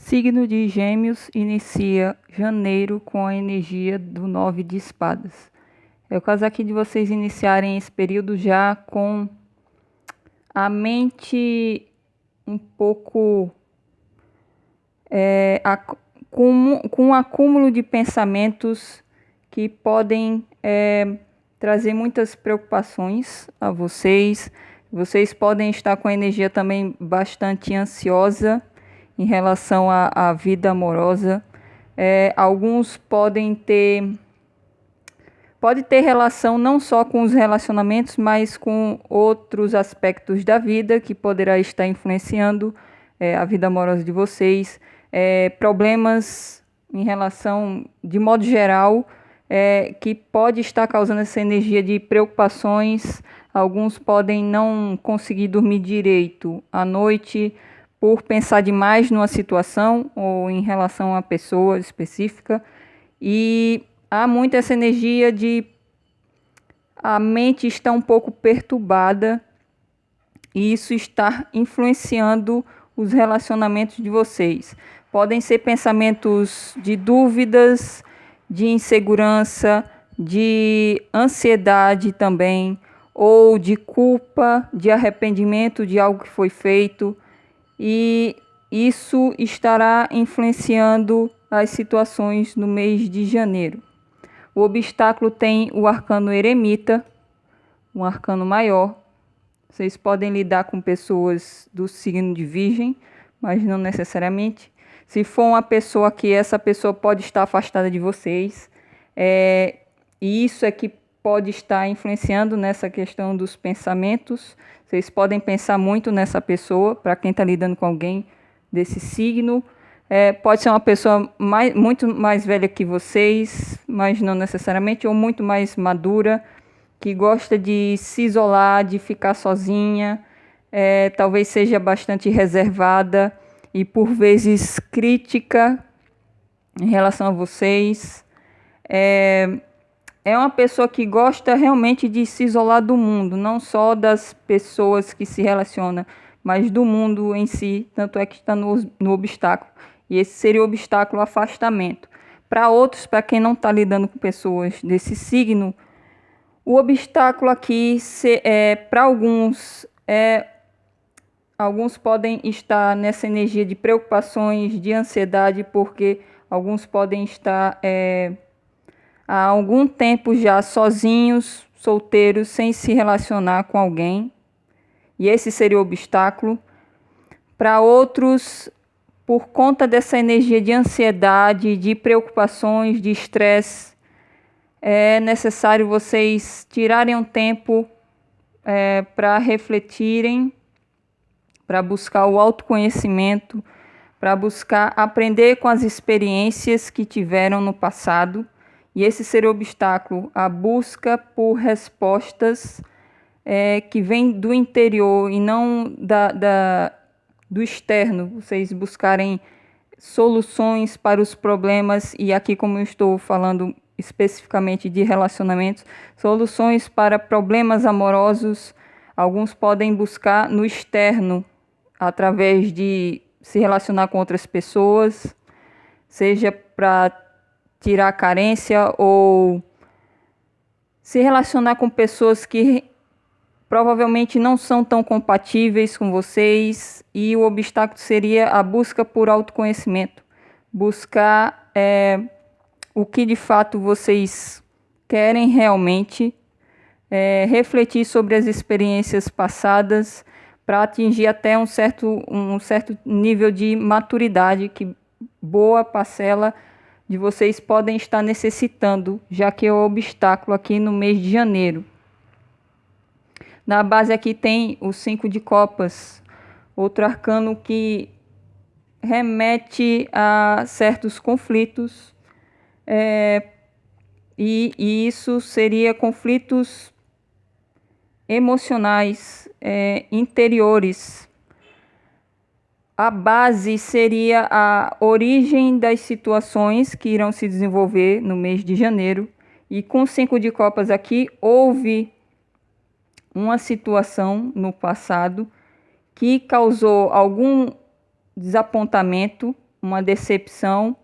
Signo de Gêmeos inicia janeiro com a energia do 9 de espadas. É o caso aqui de vocês iniciarem esse período já com a mente um pouco com um acúmulo de pensamentos que podem trazer muitas preocupações a vocês. Vocês podem estar com a energia também bastante ansiosa em relação à vida amorosa. Alguns pode ter relação não só com os relacionamentos, mas com outros aspectos da vida que poderá estar influenciando a vida amorosa de vocês. Problemas em relação, de modo geral, que pode estar causando essa energia de preocupações. Alguns podem não conseguir dormir direito à noite por pensar demais numa situação ou em relação a pessoa específica. E há muito essa energia de a mente está um pouco perturbada e isso está influenciando os relacionamentos de vocês. Podem ser pensamentos de dúvidas, de insegurança, de ansiedade também, ou de culpa, de arrependimento de algo que foi feito. E isso estará influenciando as situações no mês de janeiro. O obstáculo tem o arcano eremita, um arcano maior. Vocês podem lidar com pessoas do signo de Virgem, mas não necessariamente. Se for uma pessoa que essa pessoa pode estar afastada de vocês, e isso é que pode estar influenciando nessa questão dos pensamentos. Vocês podem pensar muito nessa pessoa, para quem está lidando com alguém desse signo. Pode ser uma pessoa muito mais velha que vocês, mas não necessariamente, ou muito mais madura, que gosta de se isolar, de ficar sozinha, talvez seja bastante reservada e por vezes crítica em relação a vocês. É uma pessoa que gosta realmente de se isolar do mundo, não só das pessoas que se relacionam, mas do mundo em si, tanto é que está no obstáculo. E esse seria o obstáculo afastamento. Para outros, para quem não está lidando com pessoas desse signo, o obstáculo aqui, para alguns, alguns podem estar nessa energia de preocupações, de ansiedade, porque alguns podem estar há algum tempo já sozinhos, solteiros, sem se relacionar com alguém. E esse seria o obstáculo. Para outros, por conta dessa energia de ansiedade, de preocupações, de estresse, é necessário vocês tirarem um tempo para refletirem, para buscar o autoconhecimento, para buscar aprender com as experiências que tiveram no passado. E esse seria o obstáculo, a busca por respostas que vêm do interior e não do externo. Vocês buscarem soluções para os problemas, e aqui, como eu estou falando especificamente de relacionamentos, soluções para problemas amorosos. Alguns podem buscar no externo, através de se relacionar com outras pessoas, seja para tirar a carência ou se relacionar com pessoas que provavelmente não são tão compatíveis com vocês. E o obstáculo seria a busca por autoconhecimento, buscar o que de fato vocês querem realmente, refletir sobre as experiências passadas para atingir até um certo nível de maturidade que boa parcela de vocês podem estar necessitando, já que é o obstáculo aqui no mês de janeiro. Na base aqui tem o 5 de copas, outro arcano que remete a certos conflitos, e isso seria conflitos emocionais, interiores. A base seria a origem das situações que irão se desenvolver no mês de janeiro. E com o 5 de copas aqui, houve uma situação no passado que causou algum desapontamento, uma decepção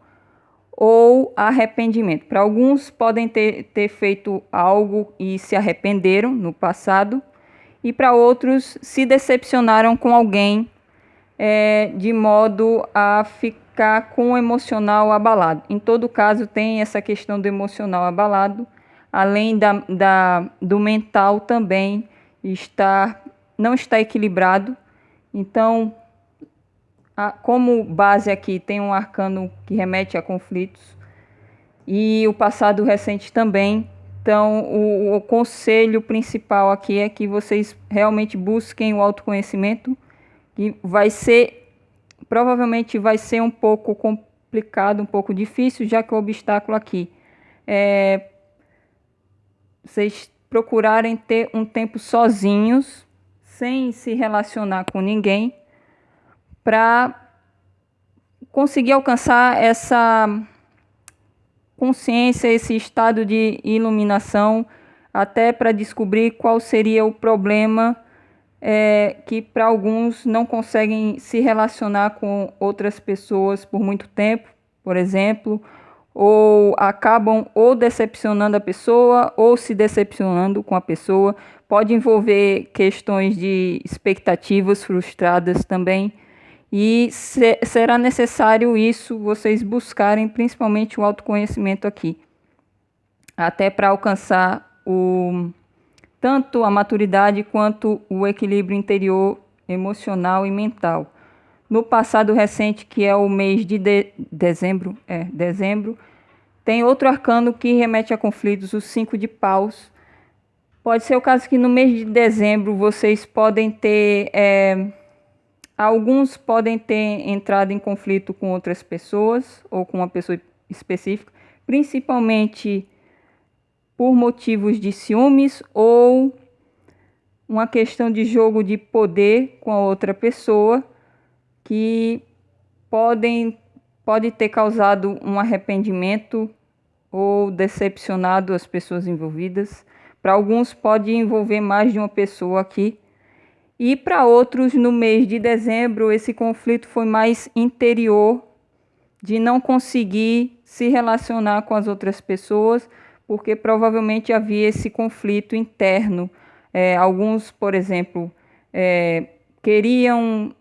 ou arrependimento. Para alguns, podem ter feito algo e se arrependeram no passado, e para outros, se decepcionaram com alguém de modo a ficar com o emocional abalado. Em todo caso, tem essa questão do emocional abalado, além do mental também não está equilibrado. Então, como base aqui tem um arcano que remete a conflitos e o passado recente também. Então, o conselho principal aqui é que vocês realmente busquem o autoconhecimento, que provavelmente vai ser um pouco complicado, um pouco difícil, já que o obstáculo aqui é vocês procurarem ter um tempo sozinhos, sem se relacionar com ninguém, para conseguir alcançar essa consciência, esse estado de iluminação, até para descobrir qual seria o problema que para alguns não conseguem se relacionar com outras pessoas por muito tempo, por exemplo, ou acabam ou decepcionando a pessoa ou se decepcionando com a pessoa. Pode envolver questões de expectativas frustradas também. E será necessário isso, vocês buscarem principalmente o autoconhecimento aqui, até para alcançar tanto a maturidade quanto o equilíbrio interior, emocional e mental. No passado recente, que é o mês de dezembro, tem outro arcano que remete a conflitos, o 5 de paus. Pode ser o caso que no mês de dezembro vocês podem ter... alguns podem ter entrado em conflito com outras pessoas ou com uma pessoa específica, principalmente por motivos de ciúmes ou uma questão de jogo de poder com a outra pessoa, que pode ter causado um arrependimento ou decepcionado as pessoas envolvidas. Para alguns pode envolver mais de uma pessoa aqui. E para outros, no mês de dezembro, esse conflito foi mais interior, de não conseguir se relacionar com as outras pessoas, porque provavelmente havia esse conflito interno. Alguns, por exemplo, queriam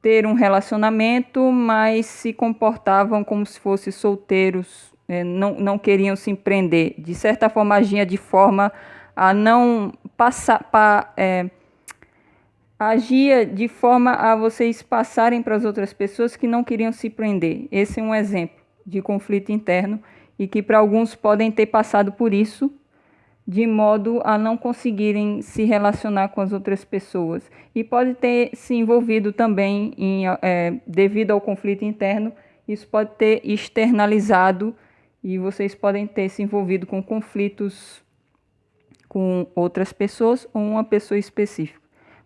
ter um relacionamento, mas se comportavam como se fossem solteiros, não queriam se empreender. De certa forma, agia de forma a não passar... agia de forma a vocês passarem para as outras pessoas que não queriam se prender. Esse é um exemplo de conflito interno e que para alguns podem ter passado por isso, de modo a não conseguirem se relacionar com as outras pessoas. E pode ter se envolvido também, devido ao conflito interno, isso pode ter externalizado e vocês podem ter se envolvido com conflitos com outras pessoas ou uma pessoa específica.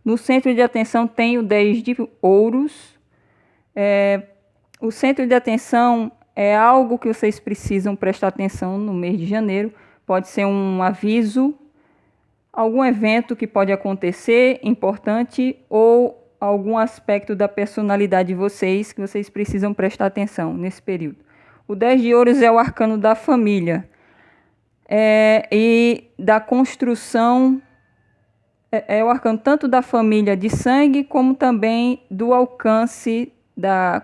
No centro de atenção tem o 10 de ouros. O centro de atenção é algo que vocês precisam prestar atenção no mês de janeiro. Pode ser um aviso, algum evento que pode acontecer importante ou algum aspecto da personalidade de vocês que vocês precisam prestar atenção nesse período. O 10 de ouros é o arcano da família e da construção. É o arcano tanto da família de sangue, como também do alcance da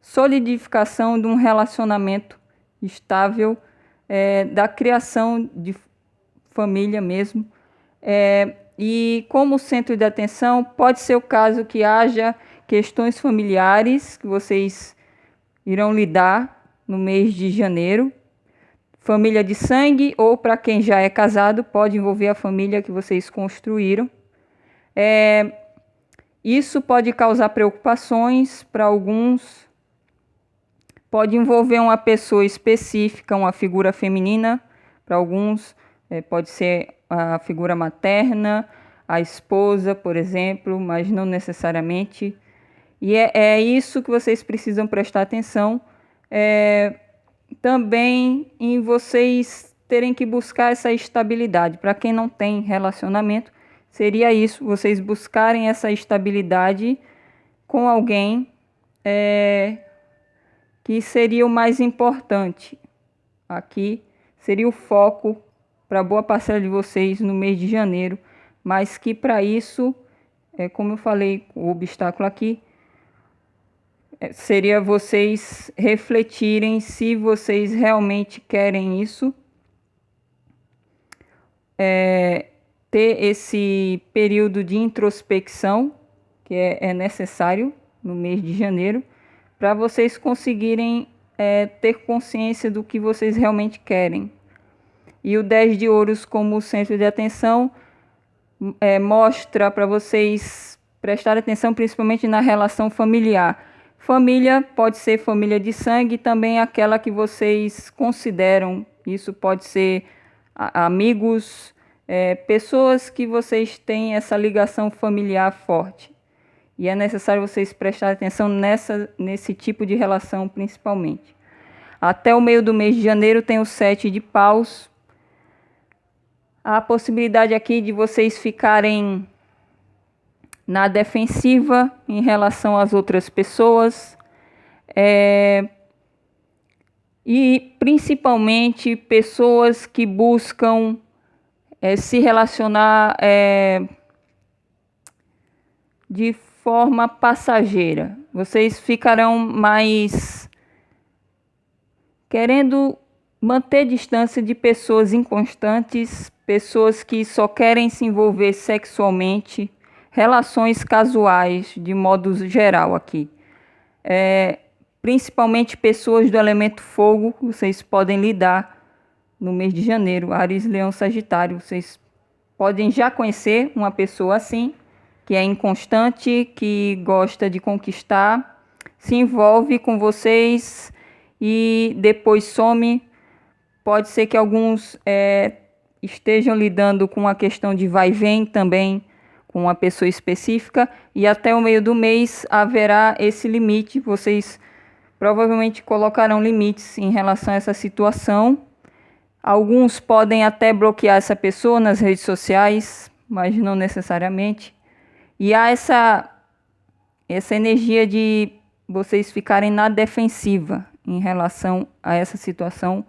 solidificação de um relacionamento estável, da criação de família mesmo. E como centro de atenção, pode ser o caso que haja questões familiares que vocês irão lidar no mês de janeiro. Família de sangue, ou para quem já é casado, pode envolver a família que vocês construíram. Isso pode causar preocupações para alguns. Pode envolver uma pessoa específica, uma figura feminina. Para alguns, pode ser a figura materna, a esposa, por exemplo, mas não necessariamente. E é isso que vocês precisam prestar atenção. Também em vocês terem que buscar essa estabilidade. Para quem não tem relacionamento, seria isso, vocês buscarem essa estabilidade com alguém que seria o mais importante. Aqui seria o foco para boa parcela de vocês no mês de janeiro, mas que para isso, como eu falei, o obstáculo aqui seria vocês refletirem se vocês realmente querem isso, ter esse período de introspecção que é necessário no mês de janeiro, para vocês conseguirem ter consciência do que vocês realmente querem. E o 10 de ouros como centro de atenção mostra para vocês prestarem atenção principalmente na relação familiar. Família pode ser família de sangue, também aquela que vocês consideram. Isso pode ser amigos, pessoas que vocês têm essa ligação familiar forte. E é necessário vocês prestarem atenção nesse tipo de relação principalmente. Até o meio do mês de janeiro tem o 7 de paus. A possibilidade aqui de vocês ficarem na defensiva em relação às outras pessoas. E principalmente pessoas que buscam se relacionar de forma passageira. Vocês ficarão mais querendo manter distância de pessoas inconstantes, pessoas que só querem se envolver sexualmente, relações casuais, de modo geral aqui. Principalmente pessoas do elemento fogo, vocês podem lidar no mês de janeiro, Áries, Leão, Sagitário. Vocês podem já conhecer uma pessoa assim, que é inconstante, que gosta de conquistar, se envolve com vocês e depois some. Pode ser que alguns estejam lidando com a questão de vai e vem também, com uma pessoa específica, e até o meio do mês haverá esse limite. Vocês provavelmente colocarão limites em relação a essa situação. Alguns podem até bloquear essa pessoa nas redes sociais, mas não necessariamente. E há essa energia de vocês ficarem na defensiva em relação a essa situação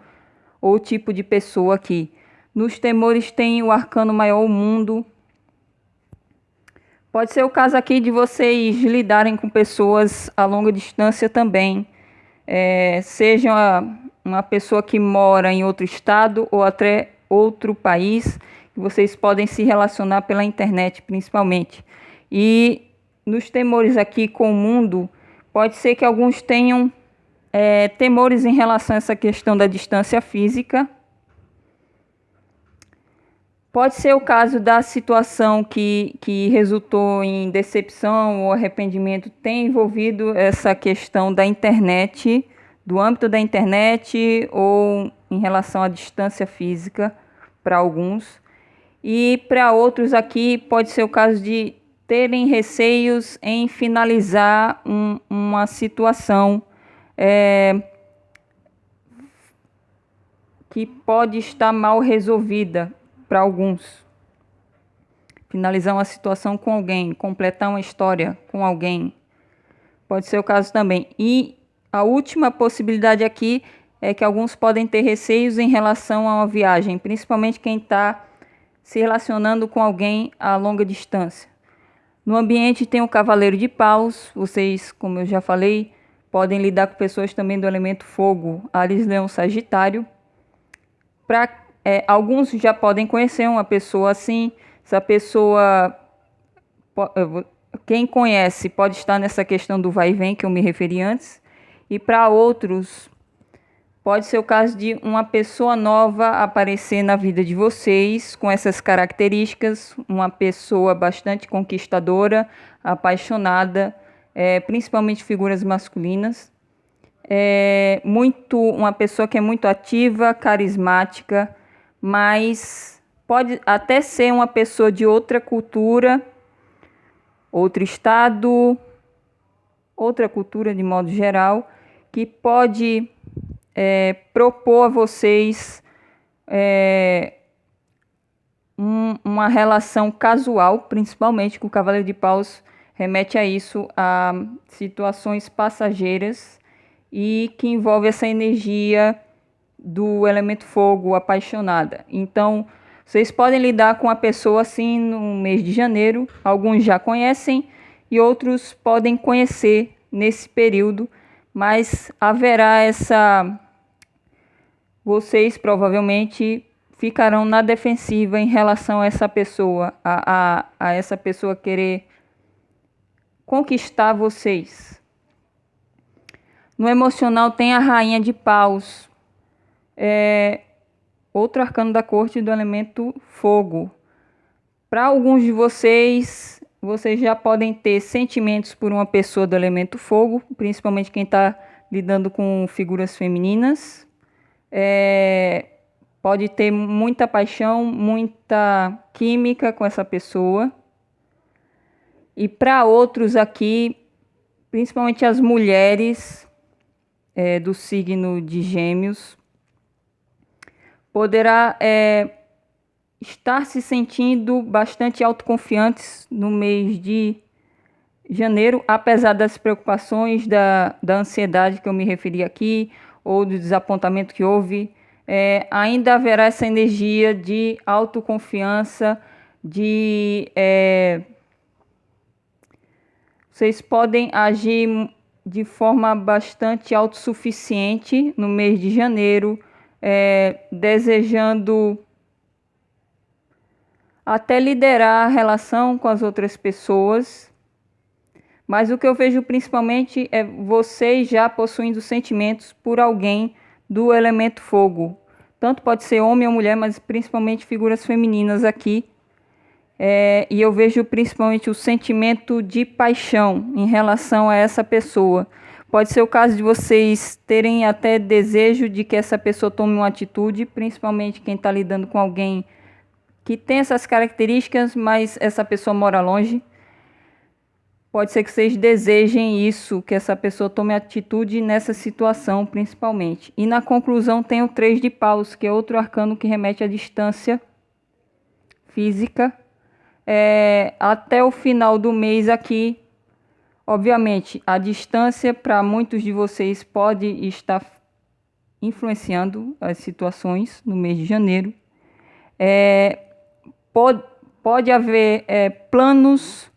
ou tipo de pessoa aqui. Nos temores tem o arcano maior, o mundo. Pode ser o caso aqui de vocês lidarem com pessoas a longa distância também. Seja uma pessoa que mora em outro estado ou até outro país, que vocês podem se relacionar pela internet principalmente. E nos temores aqui com o mundo, pode ser que alguns tenham temores em relação a essa questão da distância física. Pode ser o caso da situação que resultou em decepção ou arrependimento, tem envolvido essa questão da internet, do âmbito da internet ou em relação à distância física para alguns. E para outros aqui pode ser o caso de terem receios em finalizar uma situação que pode estar mal resolvida para alguns. Finalizar uma situação com alguém, completar uma história com alguém, pode ser o caso também. E a última possibilidade aqui é que alguns podem ter receios em relação a uma viagem, principalmente quem está se relacionando com alguém a longa distância. No ambiente tem o Cavaleiro de Paus. Vocês, como eu já falei, podem lidar com pessoas também do elemento fogo, Áries, Leão, Sagitário. Alguns já podem conhecer uma pessoa assim. Essa pessoa, quem conhece, pode estar nessa questão do vai e vem que eu me referi antes. E para outros, pode ser o caso de uma pessoa nova aparecer na vida de vocês com essas características, uma pessoa bastante conquistadora, apaixonada, principalmente figuras masculinas. Uma pessoa que é muito ativa, carismática, mas pode até ser uma pessoa de outra cultura, outro estado, outra cultura de modo geral, que pode propor a vocês uma relação casual, principalmente que o Cavaleiro de Paus remete a isso, a situações passageiras, e que envolve essa energia do elemento fogo, apaixonada. Então, vocês podem lidar com a pessoa assim no mês de janeiro. Alguns já conhecem e outros podem conhecer nesse período, mas haverá essa... Vocês provavelmente ficarão na defensiva em relação a essa pessoa, a essa pessoa querer conquistar vocês. No emocional tem a Rainha de Paus, outro arcano da corte do elemento fogo. Para alguns de vocês, vocês já podem ter sentimentos por uma pessoa do elemento fogo, principalmente quem está lidando com figuras femininas. Pode ter muita paixão, muita química com essa pessoa. E para outros aqui, principalmente as mulheres do signo de Gêmeos, poderá estar se sentindo bastante autoconfiantes no mês de janeiro, apesar das preocupações, da ansiedade que eu me referi aqui, ou do desapontamento que houve. Ainda haverá essa energia de autoconfiança, vocês podem agir de forma bastante autossuficiente no mês de janeiro, desejando até liderar a relação com as outras pessoas. Mas o que eu vejo principalmente é vocês já possuindo sentimentos por alguém do elemento fogo. Tanto pode ser homem ou mulher, mas principalmente figuras femininas aqui. E eu vejo principalmente o sentimento de paixão em relação a essa pessoa. Pode ser o caso de vocês terem até desejo de que essa pessoa tome uma atitude, principalmente quem está lidando com alguém que tem essas características, mas essa pessoa mora longe. Pode ser que vocês desejem isso, que essa pessoa tome atitude nessa situação, principalmente. E na conclusão tem o 3 de paus, que é outro arcano que remete à distância física. Até o final do mês aqui, obviamente, a distância para muitos de vocês pode estar influenciando as situações no mês de janeiro. Pode haver planos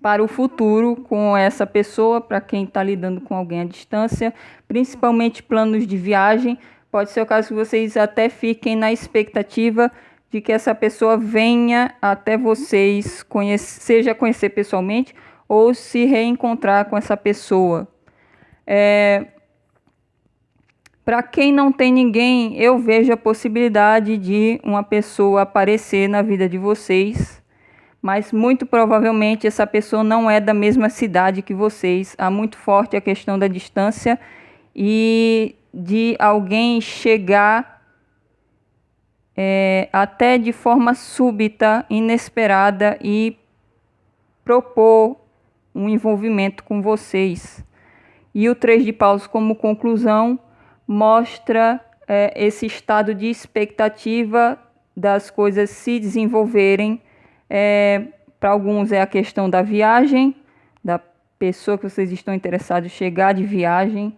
para o futuro com essa pessoa, para quem está lidando com alguém à distância, principalmente planos de viagem. Pode ser o caso que vocês até fiquem na expectativa de que essa pessoa venha até vocês, seja conhecer pessoalmente ou se reencontrar com essa pessoa. Para quem não tem ninguém, eu vejo a possibilidade de uma pessoa aparecer na vida de vocês, mas muito provavelmente essa pessoa não é da mesma cidade que vocês. Há muito forte a questão da distância e de alguém chegar até de forma súbita, inesperada e propor um envolvimento com vocês. E o 3 de paus, como conclusão, mostra esse estado de expectativa das coisas se desenvolverem. Para alguns é a questão da viagem, da pessoa que vocês estão interessados chegar de viagem,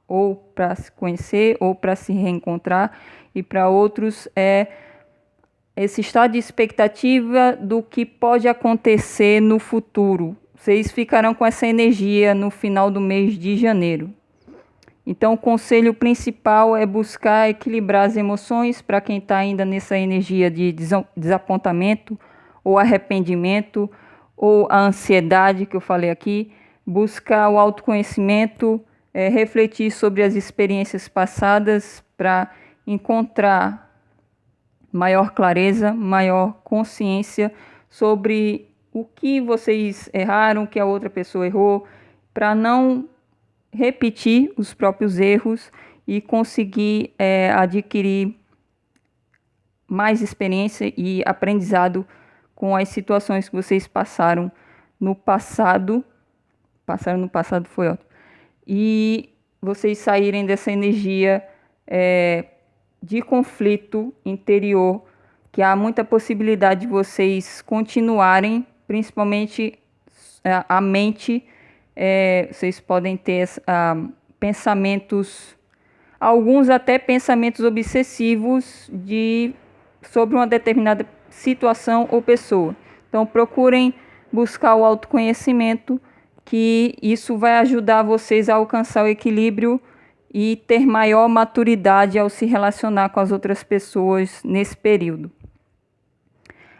ou para se conhecer, ou para se reencontrar. E para outros é esse estado de expectativa do que pode acontecer no futuro. Vocês ficarão com essa energia no final do mês de janeiro. Então, o conselho principal é buscar equilibrar as emoções para quem está ainda nessa energia de desapontamento ou arrependimento ou a ansiedade que eu falei aqui. Buscar o autoconhecimento, refletir sobre as experiências passadas para encontrar maior clareza, maior consciência sobre o que vocês erraram, o que a outra pessoa errou, para não repetir os próprios erros e conseguir adquirir mais experiência e aprendizado com as situações que vocês passaram no passado. Passaram no passado foi ótimo. E vocês saírem dessa energia de conflito interior, que há muita possibilidade de vocês continuarem, principalmente a mente. Vocês podem ter pensamentos, alguns até pensamentos obsessivos sobre uma determinada situação ou pessoa. Então, procurem buscar o autoconhecimento, que isso vai ajudar vocês a alcançar o equilíbrio e ter maior maturidade ao se relacionar com as outras pessoas nesse período.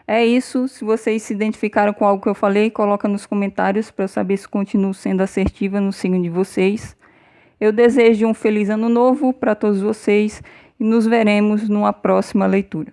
É isso. Se vocês se identificaram com algo que eu falei, coloca nos comentários para eu saber se continuo sendo assertiva no signo de vocês. Eu desejo um feliz ano novo para todos vocês e nos veremos numa próxima leitura.